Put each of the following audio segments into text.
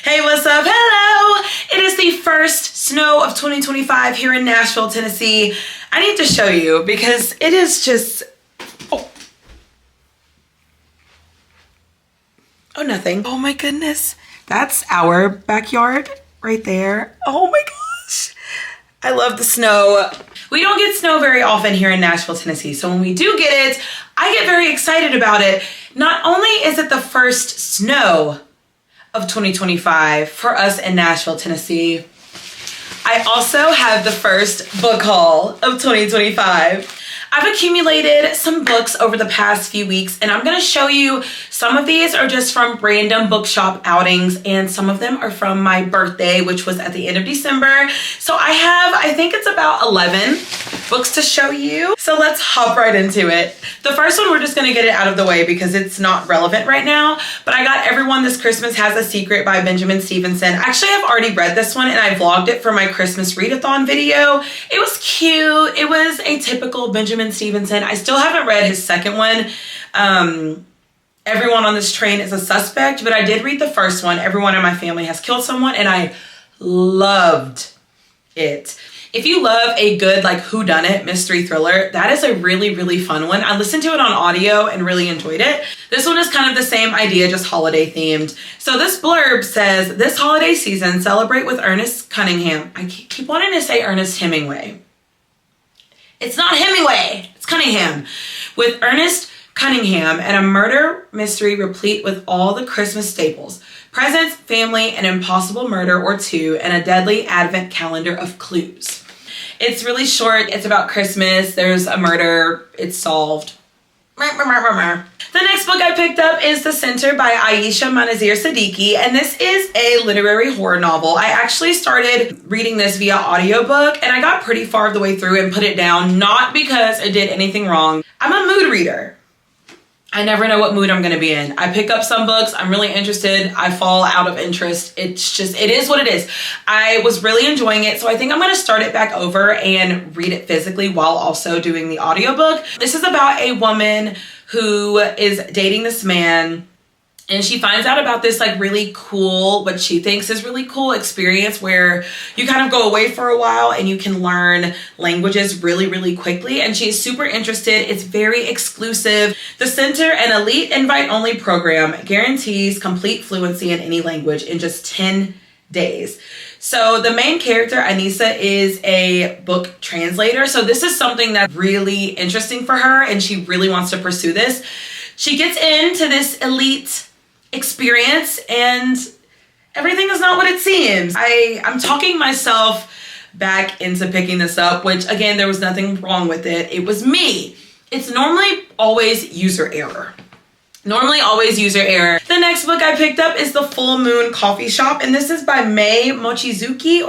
Hey, what's up? Hello! It is the first snow of 2025 here in Nashville, Tennessee. I need to show you because it is just... Oh, nothing. Oh my goodness. That's our backyard right there. Oh my gosh. I love the snow. We don't get snow very often here in Nashville, Tennessee. So when we do get it, I get very excited about it. Not only is it the first snow of 2025 for us in Nashville, Tennessee, I also have the first book haul of 2025. I've accumulated some books over the past few weeks, and I'm going to show you some of these are just from random bookshop outings, and some of them are from my birthday, which was at the end of December. So I think it's about 11 books to show you. So let's hop right into it. The first one, we're just going to get it out of the way because it's not relevant right now, but I got Everyone This Christmas Has a Secret by Benjamin Stevenson. Actually, I've already read this one and I vlogged it for my Christmas readathon video. It was cute. It was a typical Benjamin Stevenson. I still haven't read his second one. Everyone on This Train is a Suspect, but I did read the first one. Everyone in My Family Has Killed Someone, and I loved it. If you love a good like whodunit mystery thriller, that is a really, really fun one. I listened to it on audio and really enjoyed it. This one is kind of the same idea, just holiday themed. So this blurb says, this holiday season, celebrate with Ernest Cunningham. I keep wanting to say Ernest Hemingway. It's not Hemingway, it's Cunningham. With Ernest Cunningham and a murder mystery replete with all the Christmas staples. Presents, family, an impossible murder or two, and a deadly advent calendar of clues. It's really short. It's about Christmas. There's a murder. It's solved. The next book I picked up is The Center by Aisha Manazir Siddiqui, and this is a literary horror novel. I actually started reading this via audiobook, and I got pretty far the way through and put it down, not because I did anything wrong. I'm a mood reader. I never know what mood I'm going to be in. I pick up some books, I'm really interested, I fall out of interest. It is what it is. I was really enjoying it, so I think I'm going to start it back over and read it physically while also doing the audiobook. This is about a woman who is dating this man, and she finds out about this like really cool, what she thinks is really cool experience where you kind of go away for a while and you can learn languages really, really quickly. And she's super interested. It's very exclusive. The Center, an elite invite-only program, guarantees complete fluency in any language in just 10 days. So the main character, Anissa, is a book translator. So this is something that's really interesting for her, and she really wants to pursue this. She gets into this elite experience and everything is not what it seems. I'm talking myself back into picking this up, which again, there was nothing wrong with it. It was me. It's normally always user error. The next book I picked up is The Full Moon Coffee Shop, and this is by Mai Mochizuki,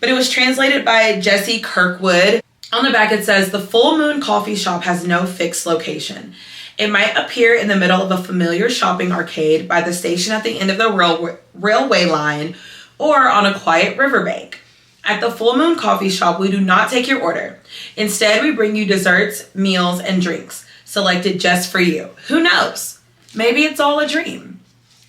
but it was translated by Jesse Kirkwood. On the back it says, the Full Moon Coffee Shop has no fixed location. It might appear in the middle of a familiar shopping arcade, by the station at the end of the railway line, or on a quiet riverbank. At the Full Moon Coffee Shop, we do not take your order. Instead, we bring you desserts, meals, and drinks, selected just for you. Who knows? Maybe it's all a dream.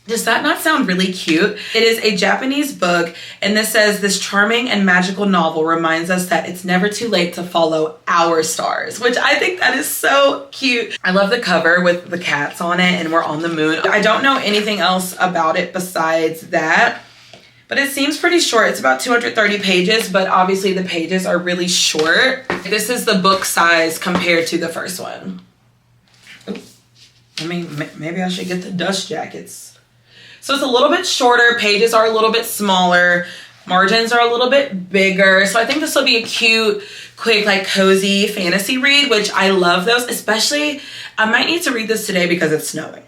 Does that not sound really cute? It is a Japanese book, and this says, this charming and magical novel reminds us that it's never too late to follow our stars, which I think that is so cute. I love the cover with the cats on it, and we're on the moon. I don't know anything else about it besides that, but it seems pretty short. It's about 230 pages, but obviously the pages are really short. This is the book size compared to the first one. I mean, maybe I should get the dust jackets. So it's a little bit shorter, pages are a little bit smaller, margins are a little bit bigger. So I think this will be a cute, quick, like cozy fantasy read, which I love those, especially, I might need to read this today because it's snowing.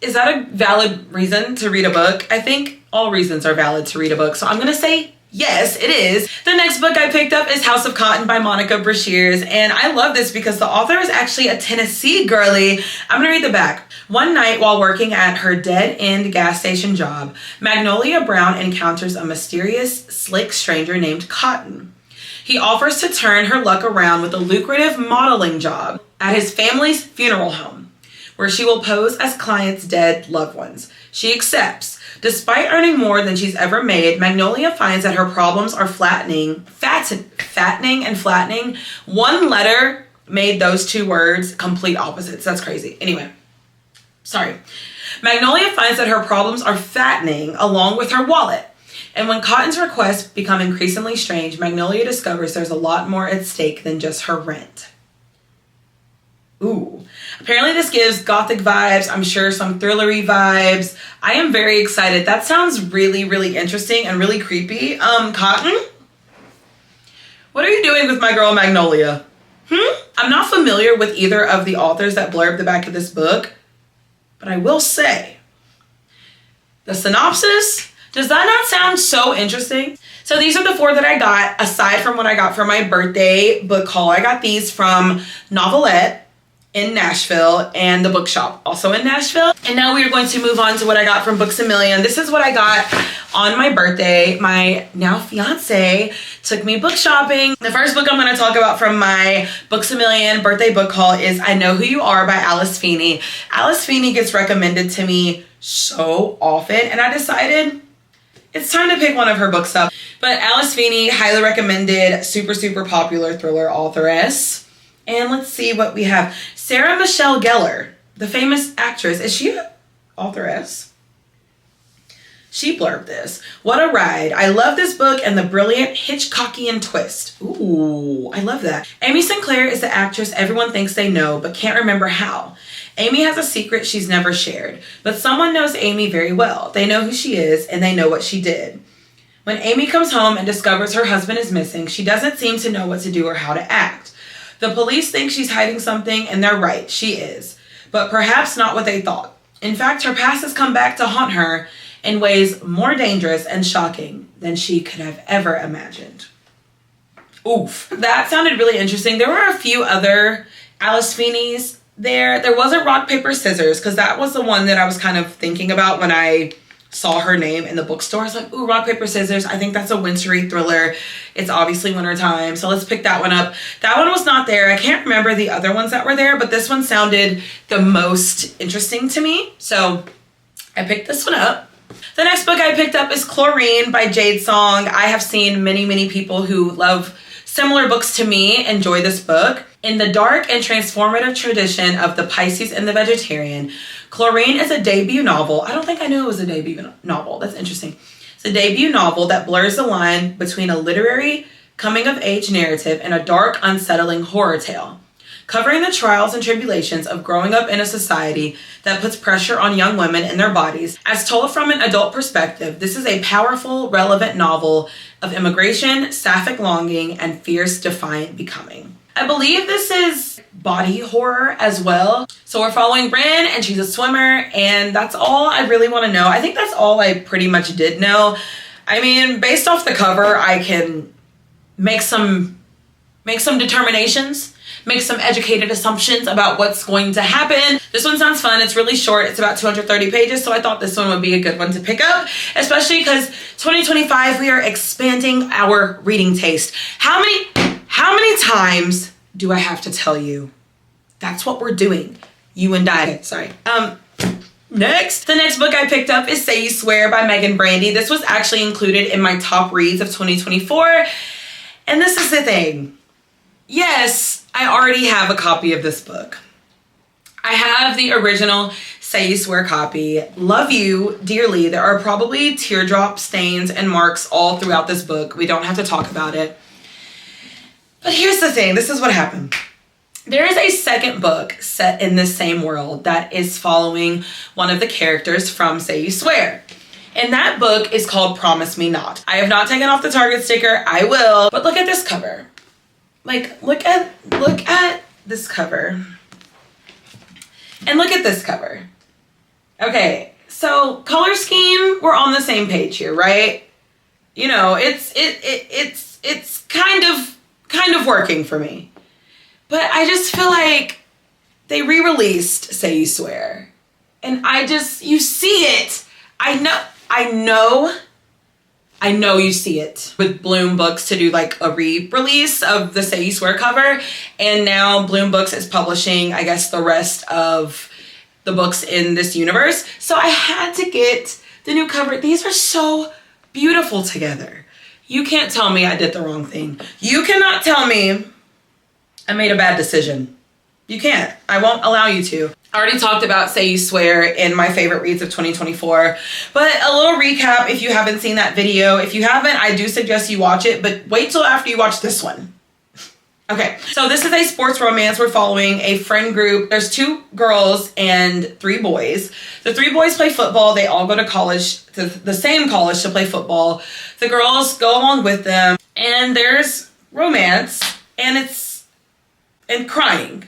Is that a valid reason to read a book? I think all reasons are valid to read a book. So I'm gonna say yes, it is. The next book I picked up is House of Cotton by Monica Brashears, and I love this because the author is actually a Tennessee girly. I'm gonna read the back. One night while working at her dead-end gas station job, Magnolia Brown encounters a mysterious, slick stranger named Cotton. He offers to turn her luck around with a lucrative modeling job at his family's funeral home, where she will pose as clients' dead loved ones. She accepts. Despite earning more than she's ever made, Magnolia finds that her problems are fattening and flattening. One letter made those two words complete opposites. That's crazy. Anyway, sorry. Magnolia finds that her problems are fattening along with her wallet. And when Cotton's requests become increasingly strange, Magnolia discovers there's a lot more at stake than just her rent. Ooh. Apparently this gives gothic vibes. I'm sure some thrillery vibes. I am very excited. That sounds really, really interesting and really creepy. Cotton? What are you doing with my girl Magnolia? I'm not familiar with either of the authors that blurb the back of this book, but I will say, the synopsis, does that not sound so interesting? So these are the 4 that I got, aside from what I got for my birthday book haul. I got these from Novelette in Nashville and the bookshop also in Nashville. And now we are going to move on to what I got from Books A Million. This is what I got on my birthday. My now fiance took me book shopping. The first book I'm going to talk about from my Books A Million birthday book haul is I Know Who You Are by Alice Feeney. Alice Feeney gets recommended to me so often, and I decided it's time to pick one of her books up. But Alice Feeney, highly recommended, super, super popular thriller authoress. And let's see what we have. Sarah Michelle Gellar, the famous actress. Is she an authoress? She blurbed this. What a ride. I love this book and the brilliant Hitchcockian twist. Ooh, I love that. Amy Sinclair is the actress everyone thinks they know, but can't remember how. Amy has a secret she's never shared, but someone knows Amy very well. They know who she is and they know what she did. When Amy comes home and discovers her husband is missing, she doesn't seem to know what to do or how to act. The police think she's hiding something, and they're right, she is. But perhaps not what they thought. In fact, her past has come back to haunt her in ways more dangerous and shocking than she could have ever imagined. Oof. That sounded really interesting. There were a few other Alice Feeney's there. There wasn't Rock, Paper, Scissors, because that was the one that I was kind of thinking about when I saw her name in the bookstore. I was like, ooh, Rock, Paper, Scissors. I think that's a wintry thriller. It's obviously wintertime, so let's pick that one up. That one was not there. I can't remember the other ones that were there, but this one sounded the most interesting to me. So I picked this one up. The next book I picked up is Chlorine by Jade Song. I have seen many, many people who love similar books to me enjoy this book. In the dark and transformative tradition of the Pisces and the Vegetarian, Chlorine is a debut novel. I don't think I knew it was a debut novel. That's interesting. It's a debut novel that blurs the line between a literary coming-of-age narrative and a dark, unsettling horror tale, covering the trials and tribulations of growing up in a society that puts pressure on young women and their bodies. As told from an adult perspective, this is a powerful, relevant novel of immigration, sapphic longing, and fierce, defiant becoming. I believe this is body horror as well. So we're following Bryn, and she's a swimmer, and that's all I really want to know. I think that's all I pretty much did know. I mean, based off the cover, I can make some determinations, make some educated assumptions about what's going to happen. This one sounds fun. It's really short. It's about 230 pages, so I thought this one would be a good one to pick up, especially because 2025, we are expanding our reading taste. How many times do I have to tell you? That's what we're doing. You and I. Okay, sorry. Next. The next book I picked up is Say You Swear by Megan Brandy. This was actually included in my top reads of 2024. And this is the thing. Yes, I already have a copy of this book. I have the original Say You Swear copy. Love you dearly. There are probably teardrop stains and marks all throughout this book. We don't have to talk about it. But here's the thing. This is what happened. There is a second book set in this same world that is following one of the characters from Say You Swear. And that book is called Promise Me Not. I have not taken off the Target sticker. I will. But look at this cover. Like, look at this cover. And look at this cover. Okay, so color scheme, we're on the same page here, right? You know, it's kind of working for me. But I just feel like they re-released Say You Swear. And you see it. I know you see it with Bloom Books to do like a re-release of the Say You Swear cover. And now Bloom Books is publishing, I guess, the rest of the books in this universe. So I had to get the new cover. These are so beautiful together. You can't tell me I did the wrong thing. You cannot tell me I made a bad decision. You can't. I won't allow you to. I already talked about Say You Swear in my favorite reads of 2024, but a little recap if you haven't seen that video. If you haven't, I do suggest you watch it, but wait till after you watch this one. Okay, so this is a sports romance. We're following a friend group. There's 2 girls and 3 boys. The 3 boys play football. They all go to college, to the same college, to play football. The girls go along with them, and there's romance, and crying.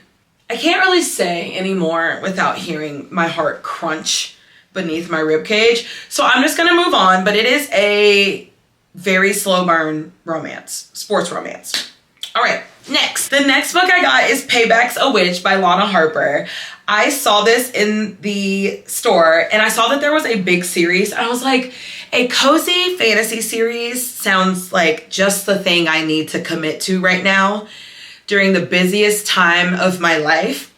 I can't really say anymore without hearing my heart crunch beneath my ribcage. So I'm just gonna move on, but it is a very slow burn romance, sports romance. All right, next. The next book I got is Paybacks A Witch by Lana Harper. I saw this in the store and I saw that there was a big series. And I was like, a cozy fantasy series sounds like just the thing I need to commit to right now during the busiest time of my life.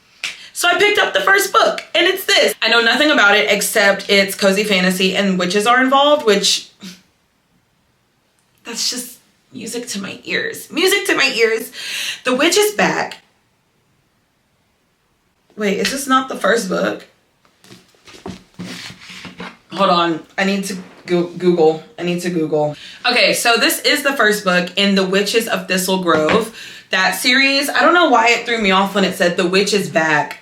So I picked up the first book and it's this. I know nothing about it except it's cozy fantasy and witches are involved, which that's just music to my ears. Music to my ears. The witch is back. Wait, is this not the first book? Hold on, I need to Google. Okay, so this is the first book in The Witches of Thistle Grove. That series, I don't know why it threw me off when it said The Witch is back.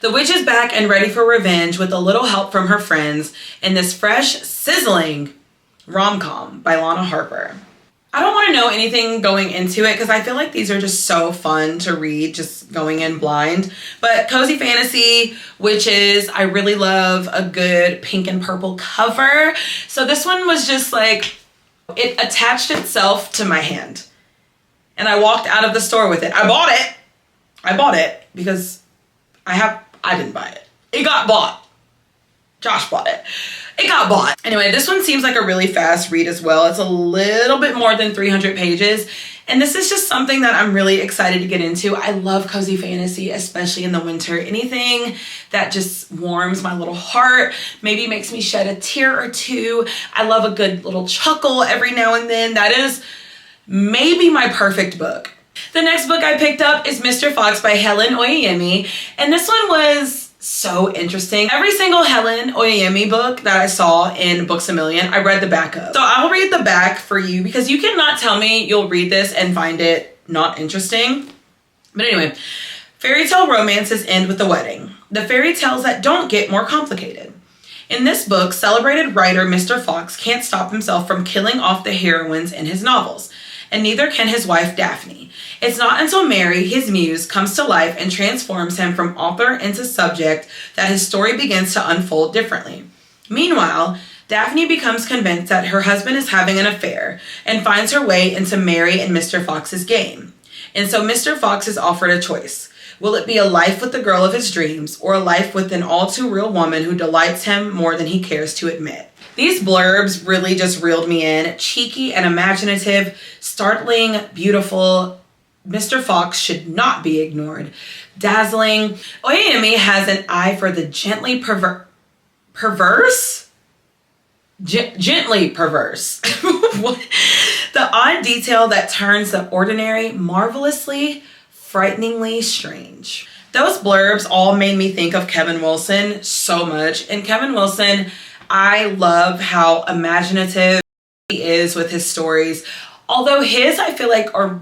The witch is back and ready for revenge with a little help from her friends in this fresh, sizzling rom-com by Lana Harper. I don't want to know anything going into it because I feel like these are just so fun to read, just going in blind. But cozy fantasy, witches, I really love a good pink and purple cover. So this one was just like, it attached itself to my hand. And I walked out of the store with it. I bought it because I didn't buy it. It got bought. Josh bought it. It got bought. Anyway, this one seems like a really fast read as well. It's a little bit more than 300 pages. And this is just something that I'm really excited to get into. I love cozy fantasy, especially in the winter. Anything that just warms my little heart, maybe makes me shed a tear or two. I love a good little chuckle every now and then. That is maybe my perfect book. The next book I picked up is Mr. Fox by Helen Oyeyemi. And this one was so interesting. Every single Helen Oyeyemi book that I saw in Books A Million, I read the back of. So I'll read the back for you because you cannot tell me you'll read this and find it not interesting. But anyway, fairy tale romances end with a wedding. The fairy tales that don't get more complicated. In this book, celebrated writer Mr. Fox can't stop himself from killing off the heroines in his novels, and neither can his wife Daphne. It's not until Mary, his muse, comes to life and transforms him from author into subject that his story begins to unfold differently. Meanwhile, Daphne becomes convinced that her husband is having an affair and finds her way into Mary and Mr. Fox's game. And so Mr. Fox is offered a choice. Will it be a life with the girl of his dreams or a life with an all-too-real woman who delights him more than he cares to admit? These blurbs really just reeled me in. Cheeky and imaginative, startling, beautiful. Mr. Fox should not be ignored. Dazzling. Oyeyemi has an eye for the gently perverse? Gently perverse. What? The odd detail that turns the ordinary marvelously, frighteningly strange. Those blurbs all made me think of Kevin Wilson so much. And Kevin Wilson, I love how imaginative he is with his stories. Although his, I feel like, are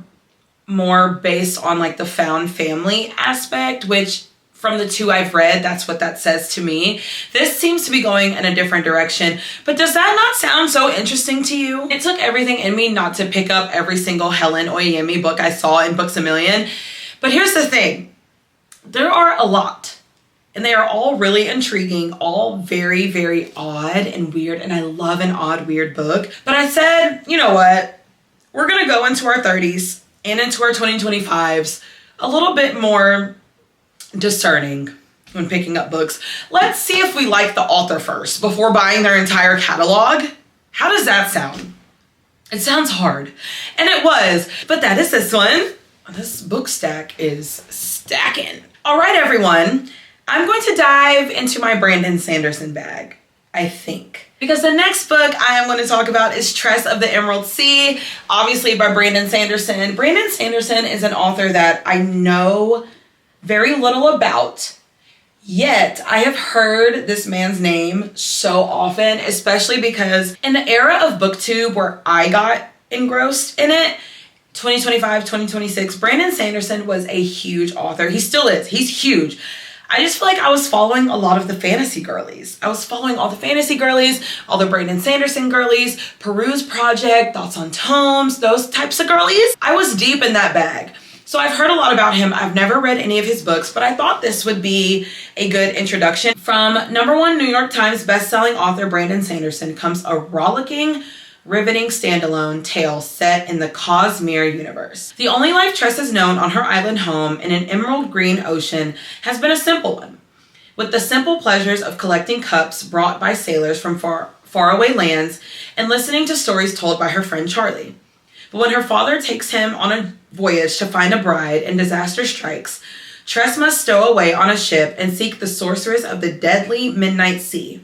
more based on like the found family aspect, which from the 2 I've read, that's what that says to me. This seems to be going in a different direction. But does that not sound so interesting to you? It took everything in me not to pick up every single Helen Oyeyemi book I saw in Books A Million. But here's the thing. There are a lot. And they are all really intriguing, all very, very odd and weird. And I love an odd, weird book. But I said, you know what? We're going to go into our 30s and into our 2025s a little bit more discerning when picking up books. Let's see if we like the author first before buying their entire catalog. How does that sound? It sounds hard. And it was. But that is this one. This book stack is stacking. All right, everyone. I'm going to dive into my Brandon Sanderson bag, I think. Because the next book I am going to talk about is Tress of the Emerald Sea, obviously by Brandon Sanderson. Brandon Sanderson is an author that I know very little about, yet I have heard this man's name so often, especially because in the era of BookTube where I got engrossed in it, 2025, 2026, Brandon Sanderson was a huge author. He still is. He's huge. I just feel like I was following a lot of the fantasy girlies. I was following all the fantasy girlies, all the Brandon Sanderson girlies, Peruse Project, Thoughts on Tomes, those types of girlies. I was deep in that bag. So I've heard a lot about him. I've never read any of his books, but I thought this would be a good introduction. From #1 New York Times bestselling author Brandon Sanderson comes a rollicking, riveting standalone tale set in the Cosmere universe. The only life Tress has known on her island home in an emerald green ocean has been a simple one, with the simple pleasures of collecting cups brought by sailors from faraway lands and listening to stories told by her friend Charlie. But when her father takes him on a voyage to find a bride and disaster strikes, Tress must stow away on a ship and seek the sorceress of the deadly midnight sea.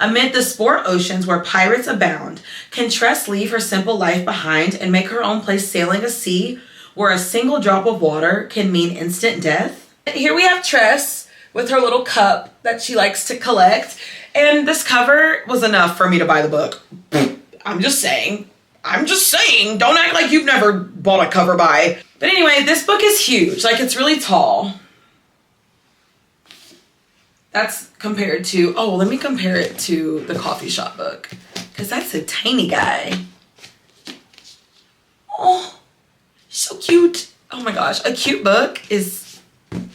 Amid the sport oceans where pirates abound, can Tress leave her simple life behind and make her own place sailing a sea where a single drop of water can mean instant death? Here we have Tress with her little cup that she likes to collect, and this cover was enough for me to buy the book. I'm just saying, don't act like you've never bought a cover buy. But anyway, this book is huge, like it's really tall. That's compared to, oh, let me compare it to the coffee shop book, because that's a tiny guy. Oh, so cute. Oh my gosh, a cute book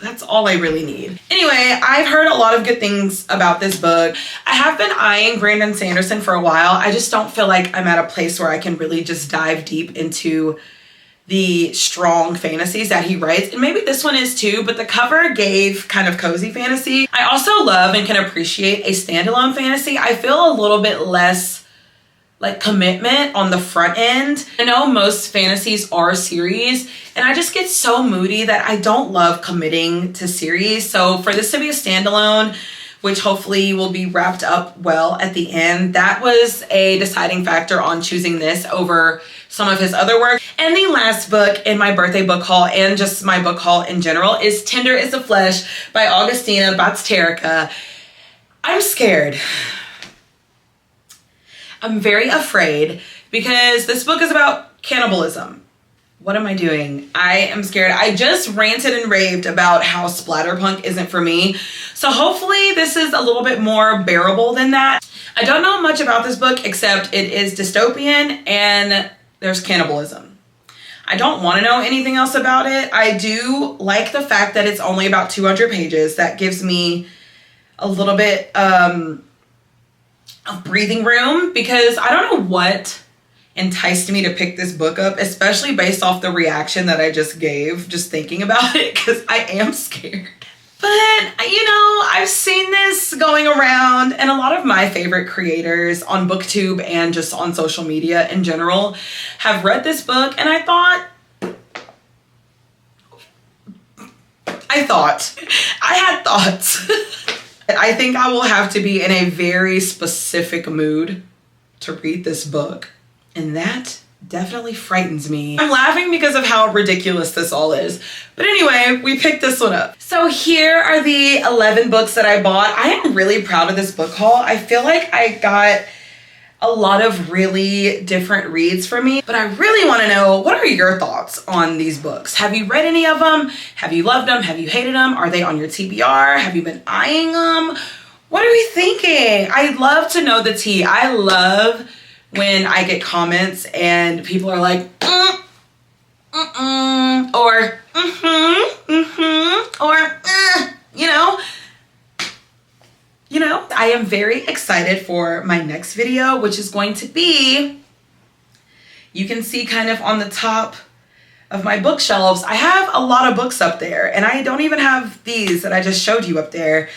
that's all I really need. Anyway, I've heard a lot of good things about this book. I have been eyeing Brandon Sanderson for a while. I just don't feel like I'm at a place where I can really just dive deep into the strong fantasies that he writes, and maybe this one is too, but the cover gave kind of cozy fantasy. I also love and can appreciate a standalone fantasy. I feel a little bit less like commitment on the front end. I know most fantasies are series, and I just get so moody that I don't love committing to series. So for this to be a standalone, which hopefully will be wrapped up well at the end, that was a deciding factor on choosing this over some of his other work. And the last book in my birthday book haul, and just my book haul in general, is Tender is the Flesh by Augustina Batsterica. I'm scared. I'm very afraid because this book is about cannibalism. What am I doing? I am scared. I just ranted and raved about how splatterpunk isn't for me. So hopefully this is a little bit more bearable than that. I don't know much about this book except it is dystopian and there's cannibalism. I don't want to know anything else about it. I do like the fact that it's only about 200 pages. That gives me a little bit of breathing room, because I don't know what enticed me to pick this book up, especially based off the reaction that I just gave just thinking about it, because I am scared. But, you know, I've seen this going around, and a lot of my favorite creators on BookTube and just on social media in general have read this book, and I had thoughts. I think I will have to be in a very specific mood to read this book, and that definitely frightens me. I'm laughing because of how ridiculous this all is. But anyway, we picked this one up. So here are the 11 books that I bought. I am really proud of this book haul. I feel like I got a lot of really different reads for me, but I really want to know, what are your thoughts on these books? Have you read any of them? Have you loved them? Have you hated them? Are they on your TBR? Have you been eyeing them? What are we thinking? I'd love to know the tea. I love when I get comments and people are like, or, or, you know, I am very excited for my next video, which is going to be, you can see kind of on the top of my bookshelves, I have a lot of books up there, and I don't even have these that I just showed you up there.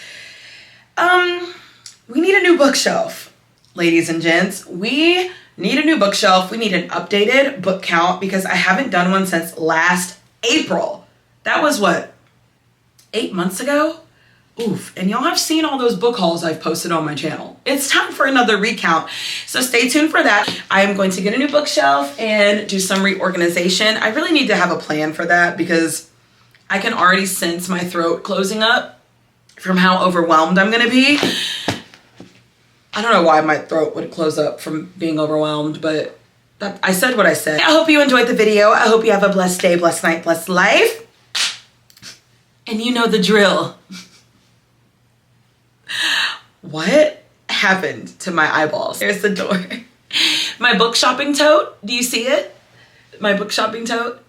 We need a new bookshelf, ladies and gents. We need a new bookshelf. We need an updated book count because I haven't done one since last April. That was what, 8 months ago? Oof, and y'all have seen all those book hauls I've posted on my channel. It's time for another recount, so stay tuned for that. I am going to get a new bookshelf and do some reorganization. I really need to have a plan for that because I can already sense my throat closing up from how overwhelmed I'm gonna be. I don't know why my throat would close up from being overwhelmed, but I said what I said. I hope you enjoyed the video. I hope you have a blessed day, blessed night, blessed life. And you know the drill. What happened to my eyeballs? There's the door. My book shopping tote, do you see it? My book shopping tote?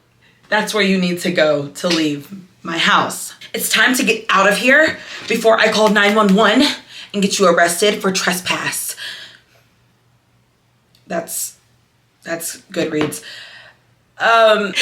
That's where you need to go to leave my house. It's time to get out of here before I call 911 and get you arrested for trespass. That's Goodreads. Bye.